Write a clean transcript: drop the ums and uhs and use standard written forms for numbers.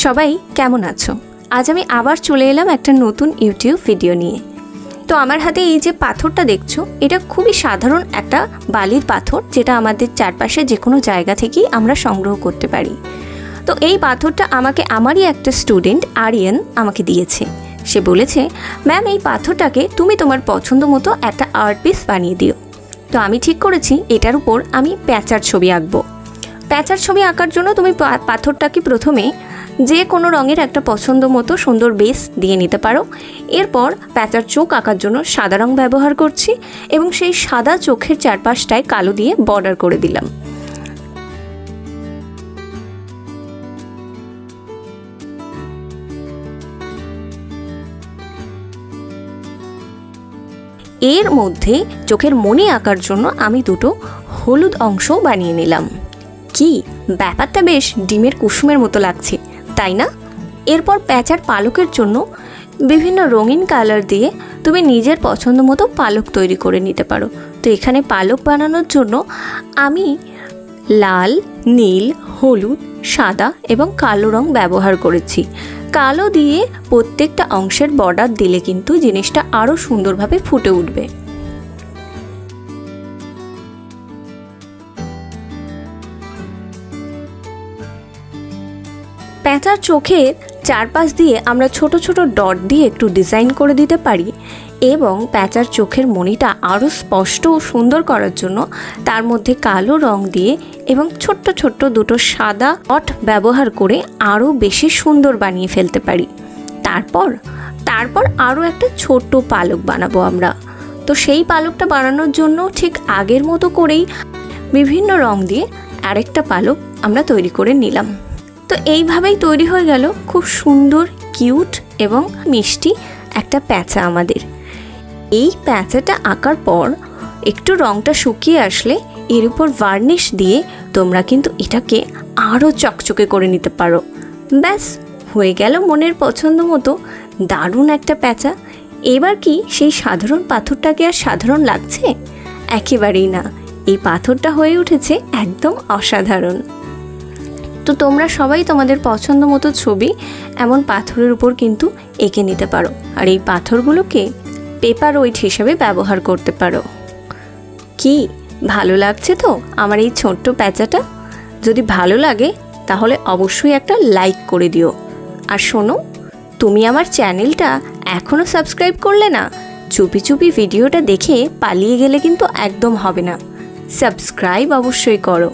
সবাই কেমন আছো? আজ আমি আবার চলে এলাম একটা নতুন ইউটিউব ভিডিও নিয়ে। তো আমার হাতে এই যে পাথরটা দেখছো, এটা খুবই সাধারণ একটা বালির পাথর, যেটা আমাদের চারপাশে যে কোনো জায়গা থেকেই আমরা সংগ্রহ করতে পারি। তো এই পাথরটা আমারই একটা স্টুডেন্ট আরিয়ান আমাকে দিয়েছে। সে বলেছে, ম্যাম এই পাথরটাকে তুমি তোমার পছন্দ মতো একটা আর্ট পিস বানিয়ে দিও। তো আমি ঠিক করেছি এটার উপর আমি প্যাঁচার ছবি আঁকবো। প্যাঁচার ছবি আঁকার জন্য তুমি পাথরটাকে প্রথমে যে কোনো রঙের একটা পছন্দ মতো সুন্দর বেস দিয়ে নিতে পারো। এরপর প্যাঁচার চোখ আঁকার জন্য সাদা রং ব্যবহার করছি এবং সেই সাদা চোখের চারপাশটায় কালো দিয়ে বর্ডার করে দিলাম। এর মধ্যে চোখের মণি আঁকার জন্য আমি দুটো হলুদ অংশ বানিয়ে নিলাম। কি ব্যাপারটা বেশ ডিমের কুসুমের মতো লাগছে, তাই না? এরপর প্যাঁচার পালকের জন্য বিভিন্ন রঙিন কালার দিয়ে তুমি নিজের পছন্দ মতো পালক তৈরি করে নিতে পারো। তো এখানে পালক বানানোর জন্য আমি লাল, নীল, হলুদ, সাদা এবং কালো রং ব্যবহার করেছি। কালো দিয়ে প্রত্যেকটা অংশের বর্ডার দিলে কিন্তু জিনিসটা আরও সুন্দরভাবে ফুটে উঠবে। প্যাঁচার চোখের চারপাশ দিয়ে আমরা ছোট ছোট ডট দিয়ে একটু ডিজাইন করে দিতে পারি এবং প্যাঁচার চোখের মণিটা আরও স্পষ্ট ও সুন্দর করার জন্য তার মধ্যে কালো রং দিয়ে এবং ছোট্ট ছোট্ট দুটো সাদা ডট ব্যবহার করে আরও বেশি সুন্দর বানিয়ে ফেলতে পারি। তারপর আরও একটা ছোট্ট পালক বানাবো আমরা। তো সেই পালকটা বানানোর জন্য ঠিক আগের মতো করেই বিভিন্ন রং দিয়ে আরেকটা পালক আমরা তৈরি করে নিলাম। তো এইভাবেই তৈরি হয়ে গেল খুব সুন্দর, কিউট এবং মিষ্টি একটা প্যাঁচা আমাদের। এই প্যাঁচাটা আঁকার পর একটু রংটা শুকিয়ে আসলে এর উপর ভার্নিশ দিয়ে তোমরা কিন্তু এটাকে আরও চকচকে করে নিতে পারো। ব্যাস হয়ে গেল মনের পছন্দ মতো দারুণ একটা প্যাঁচা। এবার কি সেই সাধারণ পাথরটাকে আর সাধারণ লাগছে? একেবারেই না, এই পাথরটা হয়ে উঠেছে একদম অসাধারণ। তো তোমরা সবাই তোমাদের পছন্দ মতো ছবি এমন পাথরের উপর কিন্তু এঁকে নিতে পারো, আর এই পাথরগুলোকে পেপার ওয়েট হিসেবে ব্যবহার করতে পারো। কি ভালো লাগছে তো আমার এই ছোট্ট প্যাঁচাটা? যদি ভালো লাগে তাহলে অবশ্যই একটা লাইক করে দিও। আর শোনো, তুমি আমার চ্যানেলটা এখনও সাবস্ক্রাইব করলে না? চুপি চুপি ভিডিওটা দেখে পালিয়ে গেলে কিন্তু একদম হবে না। সাবস্ক্রাইব অবশ্যই করো।